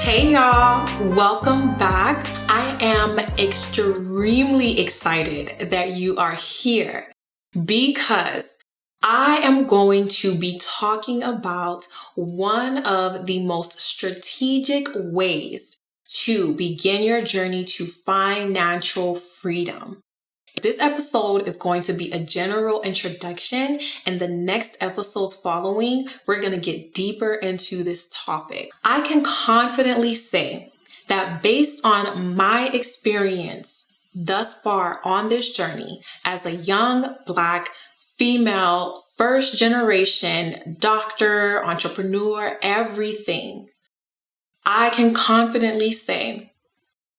Hey y'all, welcome back. I am extremely excited that you are here because I am going to be talking about one of the most strategic ways to begin your journey to financial freedom. This episode is going to be a general introduction, and the next episodes following, we're going to get deeper into this topic. I can confidently say that based on my experience thus far on this journey as a young Black female, first generation doctor, entrepreneur, everything, I can confidently say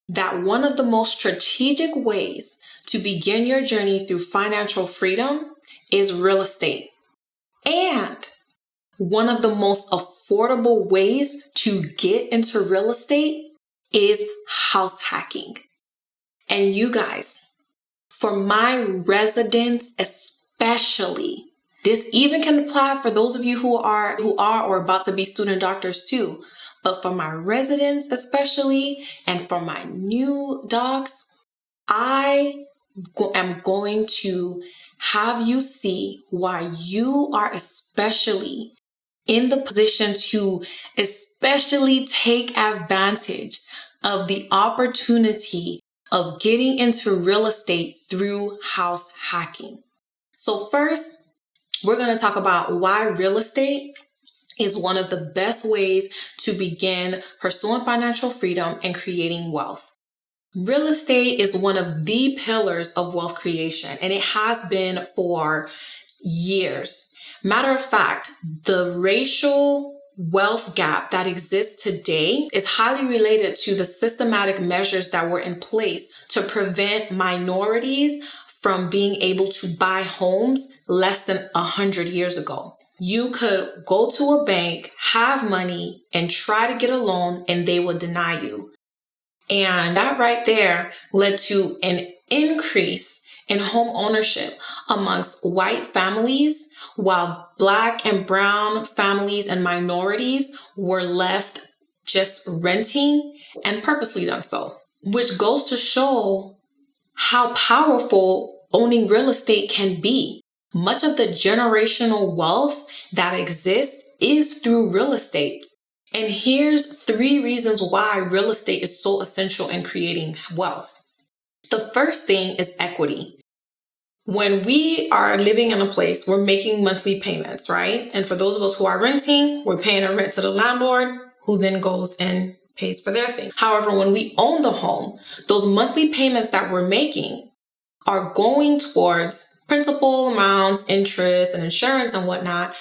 that one of the most strategic ways to begin your journey through financial freedom is real estate. And one of the most affordable ways to get into real estate is house hacking. And you guys, for my residents especially, this even can apply for those of you who are or about to be student doctors too. But for my residents especially, and for my new docs, I am going to have you see why you are especially in the position to especially take advantage of the opportunity of getting into real estate through house hacking. So first, we're going to talk about why real estate is one of the best ways to begin pursuing financial freedom and creating wealth. Real estate is one of the pillars of wealth creation, and it has been for years. Matter of fact, the racial wealth gap that exists today is highly related to the systematic measures that were in place to prevent minorities from being able to buy homes less than 100 years ago. You could go to a bank, have money, and try to get a loan, and they would deny you. And that right there led to an increase in home ownership amongst white families, while Black and brown families and minorities were left just renting and purposely done so, which goes to show how powerful owning real estate can be. Much of the generational wealth that exists is through real estate. And here's 3 reasons why real estate is so essential in creating wealth. The first thing is equity. When we are living in a place, we're making monthly payments, right? And for those of us who are renting, we're paying a rent to the landlord, who then goes and pays for their thing. However, when we own the home, those monthly payments that we're making are going towards principal amounts, interest, and insurance and whatnot.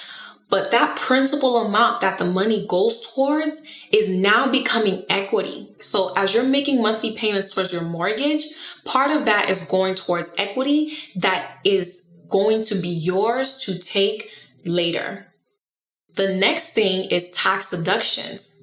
But that principal amount that the money goes towards is now becoming equity. So as you're making monthly payments towards your mortgage, part of that is going towards equity that is going to be yours to take later. The next thing is tax deductions.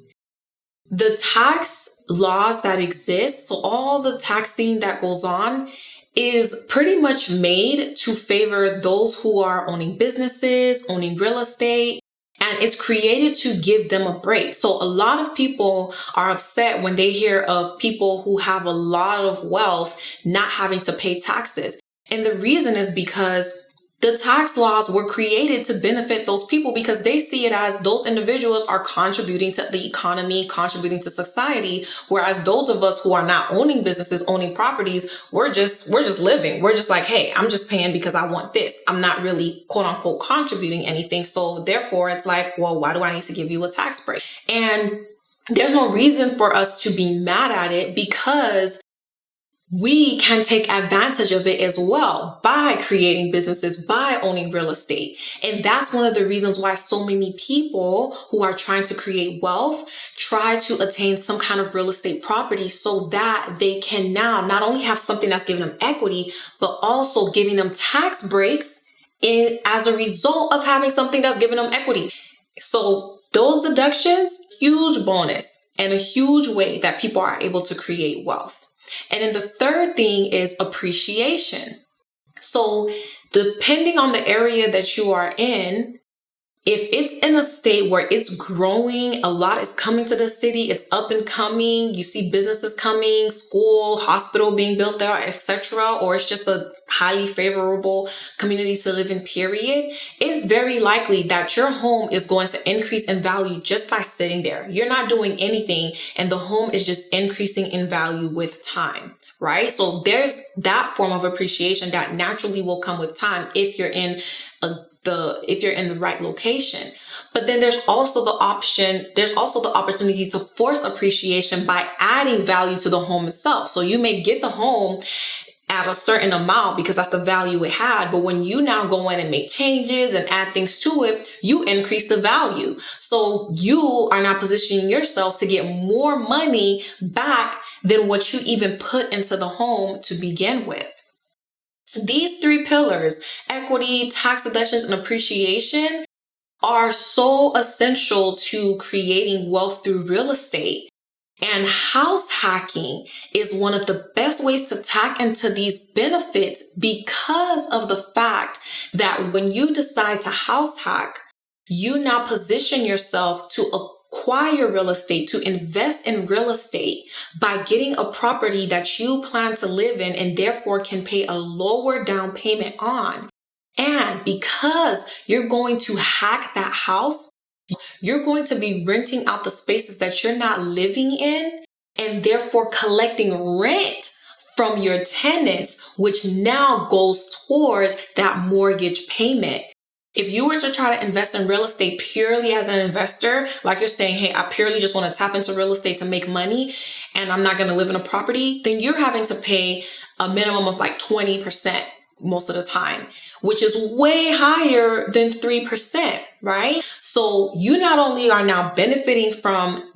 The tax laws that exist, so all the taxing that goes on, is pretty much made to favor those who are owning businesses, owning real estate, and it's created to give them a break. So a lot of people are upset when they hear of people who have a lot of wealth not having to pay taxes. And the reason is because the tax laws were created to benefit those people because they see it as those individuals are contributing to the economy, contributing to society. Whereas those of us who are not owning businesses, owning properties, we're just living. We're just like, hey, I'm just paying because I want this. I'm not really quote unquote contributing anything. So therefore it's like, well, why do I need to give you a tax break? And there's no reason for us to be mad at it because we can take advantage of it as well by creating businesses, by owning real estate. And that's one of the reasons why so many people who are trying to create wealth try to attain some kind of real estate property so that they can now not only have something that's giving them equity, but also giving them tax breaks as a result of having something that's giving them equity. So those deductions, huge bonus and a huge way that people are able to create wealth. And then the third thing is appreciation. So depending on the area that you are in, If it's in a state where it's growing, a lot is coming to the city, it's up and coming, you see businesses coming, school, hospital being built there, etc., or it's just a highly favorable community to live in, period, it's very likely that your home is going to increase in value just by sitting there. You're not doing anything, and the home is just increasing in value with time, right? So there's that form of appreciation that naturally will come with time if you're in the right location. But then there's also the opportunity to force appreciation by adding value to the home itself. So you may get the home at a certain amount because that's the value it had. But when you now go in and make changes and add things to it, you increase the value. So you are now positioning yourself to get more money back than what you even put into the home to begin with. These three pillars, equity, tax deductions, and appreciation, are so essential to creating wealth through real estate. And house hacking is one of the best ways to tap into these benefits because of the fact that when you decide to house hack, you now position yourself to acquire real estate, to invest in real estate by getting a property that you plan to live in and therefore can pay a lower down payment on. And because you're going to hack that house, you're going to be renting out the spaces that you're not living in and therefore collecting rent from your tenants, which now goes towards that mortgage payment. If you were to try to invest in real estate purely as an investor, like you're saying, hey, I purely just want to tap into real estate to make money and I'm not going to live in a property, then you're having to pay a minimum of like 20% most of the time, which is way higher than 3%, right? So you not only are now benefiting from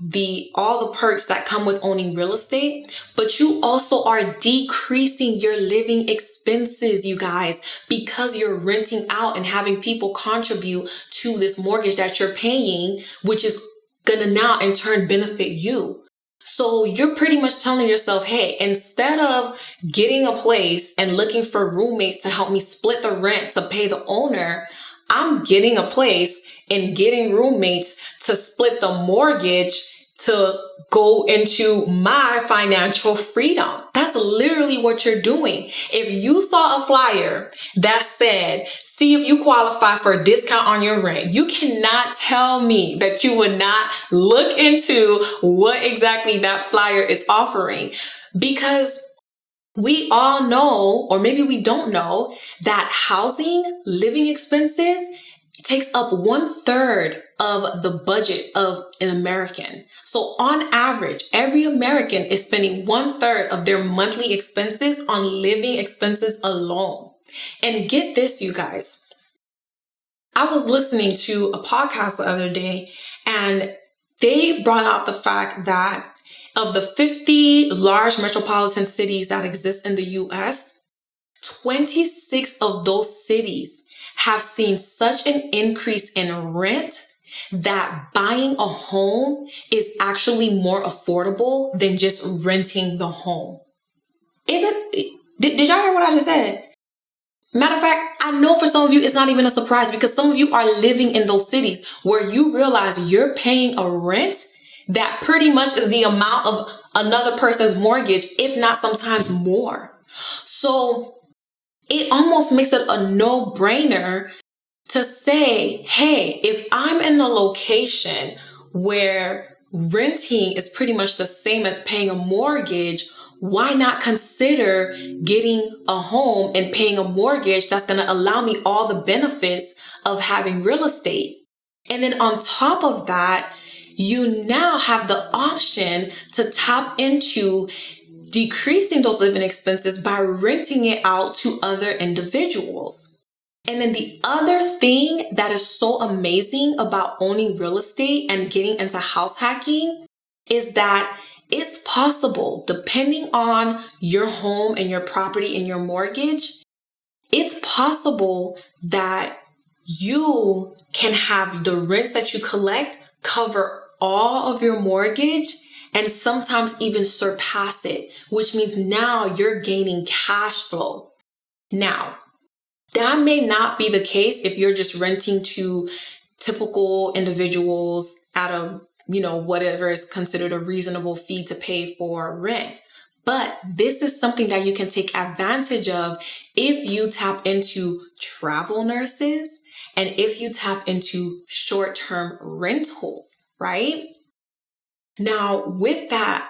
all the perks that come with owning real estate, but you also are decreasing your living expenses, you guys, because you're renting out and having people contribute to this mortgage that you're paying, which is gonna now in turn benefit you. So you're pretty much telling yourself, hey, instead of getting a place and looking for roommates to help me split the rent to pay the owner, I'm getting a place and getting roommates to split the mortgage to go into my financial freedom. That's literally what you're doing. If you saw a flyer that said, see if you qualify for a discount on your rent, you cannot tell me that you would not look into what exactly that flyer is offering, because we all know, or maybe we don't know, that housing, living expenses takes up 1/3 of the budget of an American. So on average, every American is spending 1/3 of their monthly expenses on living expenses alone. And get this, you guys. I was listening to a podcast the other day and they brought out the fact that of the 50 large metropolitan cities that exist in the US, 26 of those cities have seen such an increase in rent that buying a home is actually more affordable than just renting the home. Did y'all hear what I just said? Matter of fact, I know for some of you, it's not even a surprise because some of you are living in those cities where you realize you're paying a rent that pretty much is the amount of another person's mortgage, if not sometimes more. So it almost makes it a no-brainer to say, hey, if I'm in a location where renting is pretty much the same as paying a mortgage, why not consider getting a home and paying a mortgage that's going to allow me all the benefits of having real estate? And then on top of that, you now have the option to tap into decreasing those living expenses by renting it out to other individuals. And then the other thing that is so amazing about owning real estate and getting into house hacking is that it's possible, depending on your home and your property and your mortgage, it's possible that you can have the rents that you collect cover all of your mortgage and sometimes even surpass it, which means now you're gaining cash flow. Now, that may not be the case if you're just renting to typical individuals at a, whatever is considered a reasonable fee to pay for rent. But this is something that you can take advantage of if you tap into travel nurses and if you tap into short-term rentals, right? Now, with that,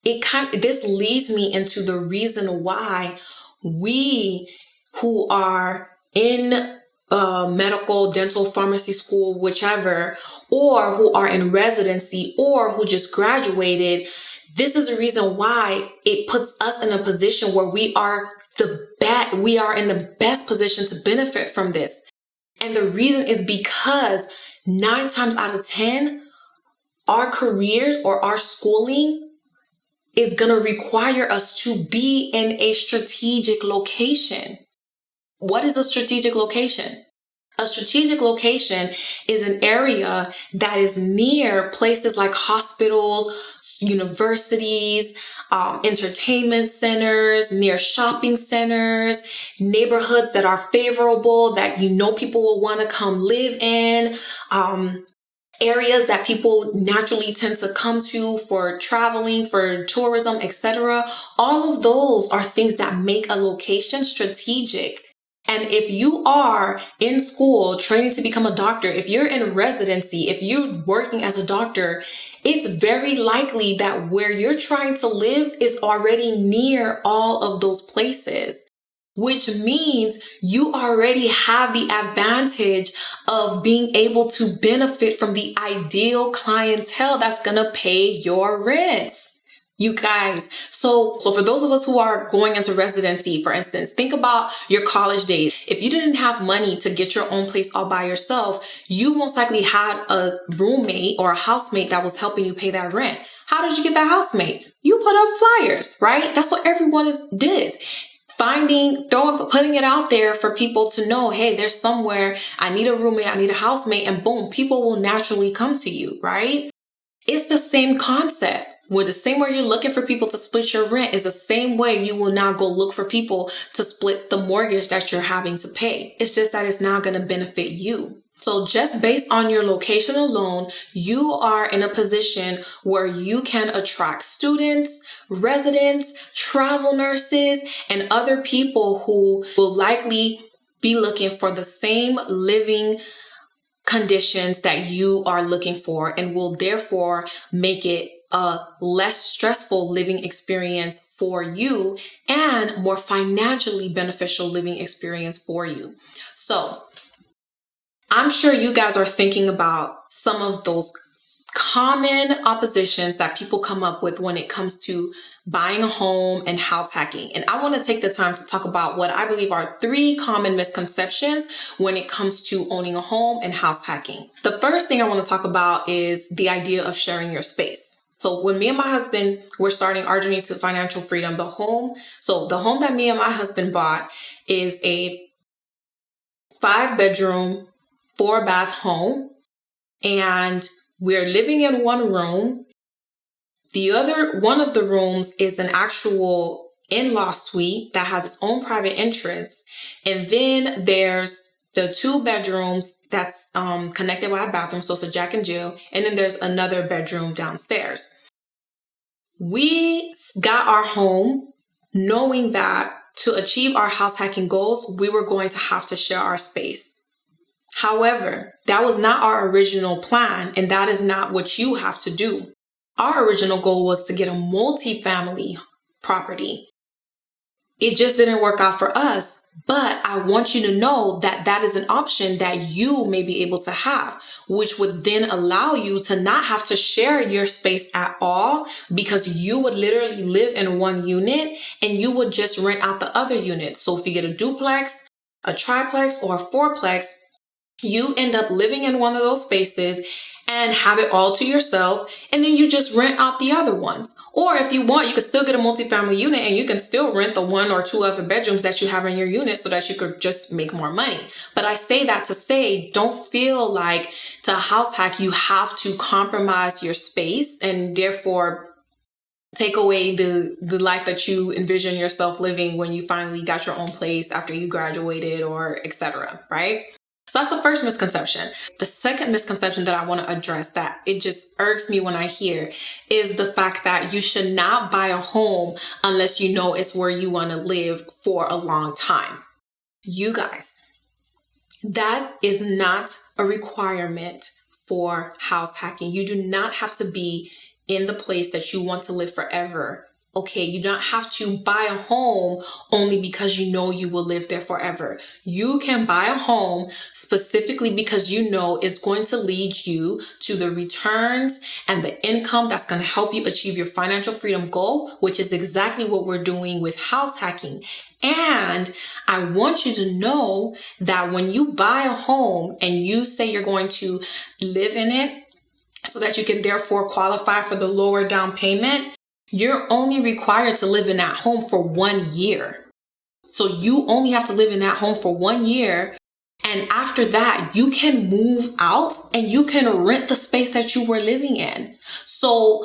this leads me into the reason why we who are in medical, dental, pharmacy school, whichever, or who are in residency or who just graduated, this is the reason why it puts us in a position where we are in the best position to benefit from this. And the reason is because 9 times out of 10, our careers or our schooling is going to require us to be in a strategic location. What is a strategic location? A strategic location is an area that is near places like hospitals, universities, entertainment centers, near shopping centers, neighborhoods that are favorable, that people will want to come live in, areas that people naturally tend to come to for traveling, for tourism, etc. All of those are things that make a location strategic. And if you are in school training to become a doctor, if you're in residency, if you're working as a doctor, it's very likely that where you're trying to live is already near all of those places, which means you already have the advantage of being able to benefit from the ideal clientele that's going to pay your rents. You guys, so for those of us who are going into residency, for instance, think about your college days. If you didn't have money to get your own place all by yourself, you most likely had a roommate or a housemate that was helping you pay that rent. How did you get that housemate? You put up flyers, right? That's what everyone did. Putting it out there for people to know, hey, there's somewhere, I need a roommate, I need a housemate, and boom, people will naturally come to you, right? It's the same concept. With the same way you're looking for people to split your rent is the same way you will now go look for people to split the mortgage that you're having to pay. It's just that it's now going to benefit you. So just based on your location alone, you are in a position where you can attract students, residents, travel nurses, and other people who will likely be looking for the same living conditions that you are looking for and will therefore make it a less stressful living experience for you and more financially beneficial living experience for you. So I'm sure you guys are thinking about some of those common oppositions that people come up with when it comes to buying a home and house hacking. And I want to take the time to talk about what I believe are 3 common misconceptions when it comes to owning a home and house hacking. The first thing I want to talk about is the idea of sharing your space. So when me and my husband were starting our journey to financial freedom, the home that me and my husband bought is a 5-bedroom, 4-bath home. And we're living in one room. The other one of the rooms is an actual in-law suite that has its own private entrance. And then there's the 2 bedrooms that's connected by a bathroom, so it's a Jack and Jill. And then there's another bedroom downstairs. We got our home knowing that to achieve our house hacking goals, we were going to have to share our space. However, that was not our original plan, and that is not what you have to do. Our original goal was to get a multi-family property. It just didn't work out for us, but I want you to know that that is an option that you may be able to have, which would then allow you to not have to share your space at all, because you would literally live in one unit and you would just rent out the other unit. So if you get a duplex, a triplex, or a fourplex, you end up living in one of those spaces and have it all to yourself, and then you just rent out the other ones. Or if you want, you can still get a multifamily unit and you can still rent the 1 or 2 other bedrooms that you have in your unit so that you could just make more money. But I say that to say, don't feel like to house hack, you have to compromise your space and therefore take away the life that you envision yourself living when you finally got your own place after you graduated or etc. Right? So that's the first misconception. The second misconception that I want to address that it just irks me when I hear is the fact that you should not buy a home unless you know it's where you want to live for a long time. You guys, that is not a requirement for house hacking. You do not have to be in the place that you want to live forever. Okay, you don't have to buy a home only because you know you will live there forever. You can buy a home specifically because you know it's going to lead you to the returns and the income that's going to help you achieve your financial freedom goal, which is exactly what we're doing with house hacking. And I want you to know that when you buy a home and you say you're going to live in it so that you can therefore qualify for the lower down payment, you're only required to live in that home for 1 year. So you only have to live in that home for 1 year. And after that, you can move out and you can rent the space that you were living in. So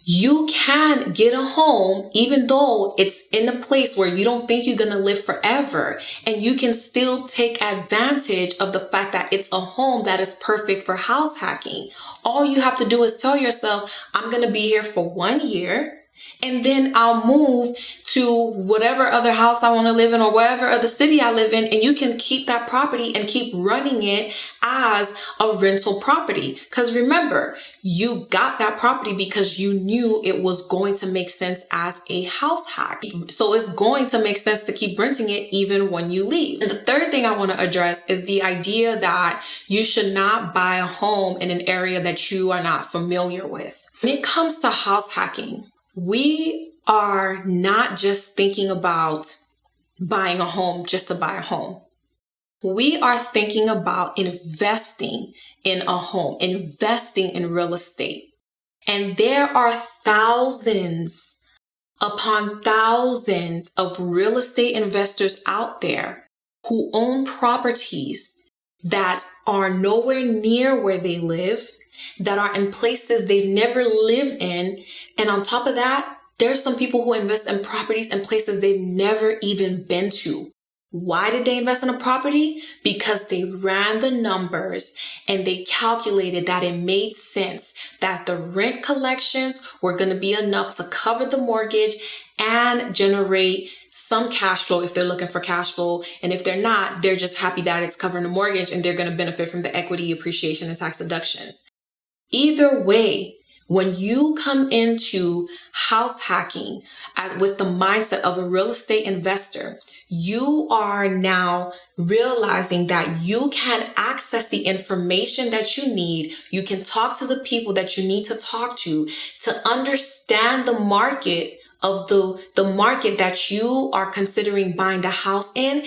you can get a home even though it's in a place where you don't think you're going to live forever. And you can still take advantage of the fact that it's a home that is perfect for house hacking. All you have to do is tell yourself, I'm going to be here for 1 year. And then I'll move to whatever other house I want to live in or wherever other city I live in. And you can keep that property and keep running it as a rental property. Because remember, you got that property because you knew it was going to make sense as a house hack. So it's going to make sense to keep renting it even when you leave. And the third thing I want to address is the idea that you should not buy a home in an area that you are not familiar with. When it comes to house hacking, we are not just thinking about buying a home just to buy a home. We are thinking about investing in a home, investing in real estate. And there are thousands upon thousands of real estate investors out there who own properties that are nowhere near where they live, that are in places they've never lived in. And on top of that, there's some people who invest in properties in places they've never even been to. Why did they invest in a property? Because they ran the numbers and they calculated that it made sense that the rent collections were going to be enough to cover the mortgage and generate some cash flow if they're looking for cash flow. And if they're not, they're just happy that it's covering the mortgage and they're going to benefit from the equity appreciation and tax deductions. Either way, when you come into house hacking with the mindset of a real estate investor, you are now realizing that you can access the information that you need. You can talk to the people that you need to talk to understand the market of the market that you are considering buying a house in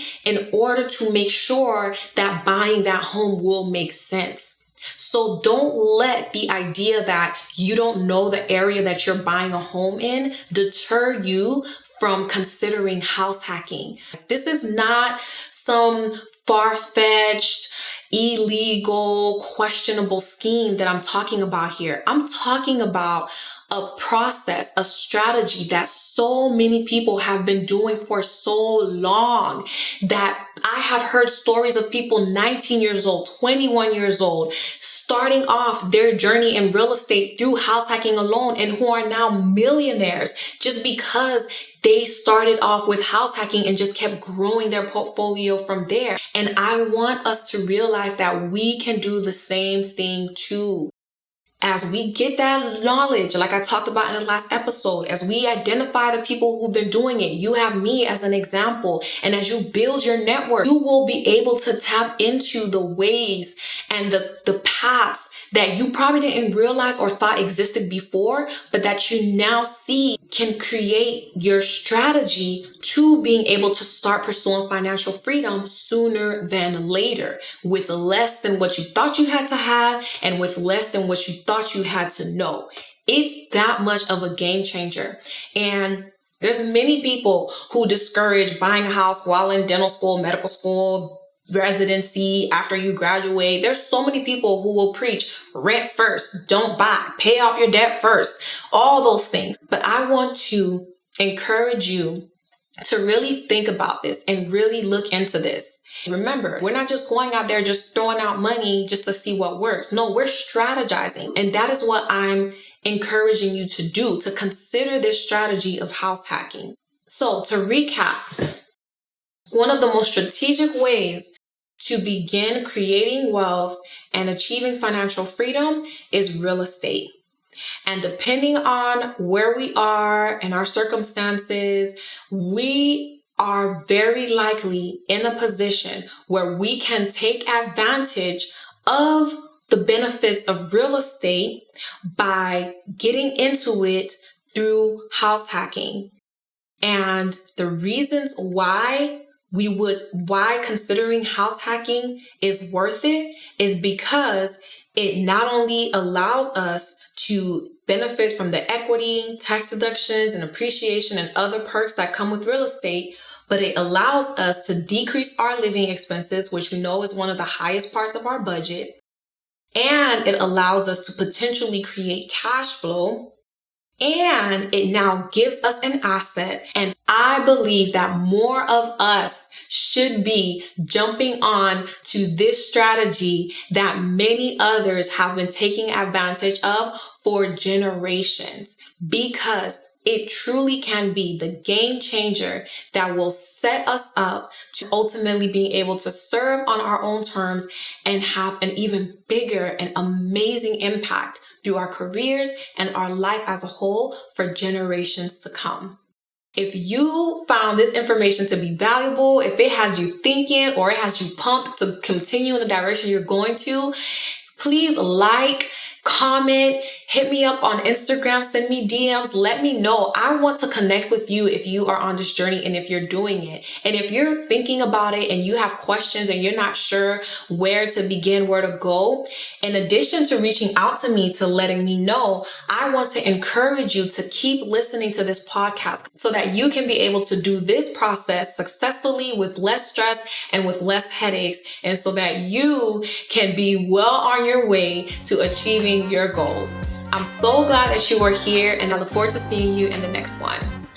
order to make sure that buying that home will make sense. So don't let the idea that you don't know the area that you're buying a home in deter you from considering house hacking. This is not some far-fetched, illegal, questionable scheme that I'm talking about here. I'm talking about a process, a strategy that so many people have been doing for so long that I have heard stories of people 19 years old, 21 years old, starting off their journey in real estate through house hacking alone and who are now millionaires just because they started off with house hacking and just kept growing their portfolio from there. And I want us to realize that we can do the same thing too. As we get that knowledge, like I talked about in the last episode, as we identify the people who've been doing it, you have me as an example. And as you build your network, you will be able to tap into the ways and the paths that you probably didn't realize or thought existed before, but that you now see can create your strategy to being able to start pursuing financial freedom sooner than later, with less than what you thought you had to have and with less than what you thought you had to know. It's that much of a game changer. And there's many people who discourage buying a house while in dental school, medical school, residency, after you graduate. There's so many people who will preach rent first, don't buy, pay off your debt first, all those things. But I want to encourage you to really think about this and really look into this. Remember, we're not just going out there just throwing out money just to see what works. No, we're strategizing. And that is what I'm encouraging you to do, to consider this strategy of house hacking. So to recap, one of the most strategic ways to begin creating wealth and achieving financial freedom is real estate. And depending on where we are and our circumstances, we are very likely in a position where we can take advantage of the benefits of real estate by getting into it through house hacking. And the reasons why considering house hacking is worth it is because it not only allows us to benefit from the equity, tax deductions, and appreciation and other perks that come with real estate, but it allows us to decrease our living expenses, which we know is one of the highest parts of our budget. And it allows us to potentially create cash flow. And it now gives us an asset. And I believe that more of us should be jumping on to this strategy that many others have been taking advantage of for generations, because it truly can be the game changer that will set us up to ultimately being able to serve on our own terms and have an even bigger and amazing impact through our careers and our life as a whole for generations to come. If you found this information to be valuable, if it has you thinking or it has you pumped to continue in the direction you're going to, please like, comment, hit me up on Instagram, send me DMs, let me know. I want to connect with you if you are on this journey and if you're doing it. And if you're thinking about it and you have questions and you're not sure where to begin, where to go, in addition to reaching out to me to letting me know, I want to encourage you to keep listening to this podcast so that you can be able to do this process successfully with less stress and with less headaches, and so that you can be well on your way to achieving your goals. I'm so glad that you are here, and I look forward to seeing you in the next one.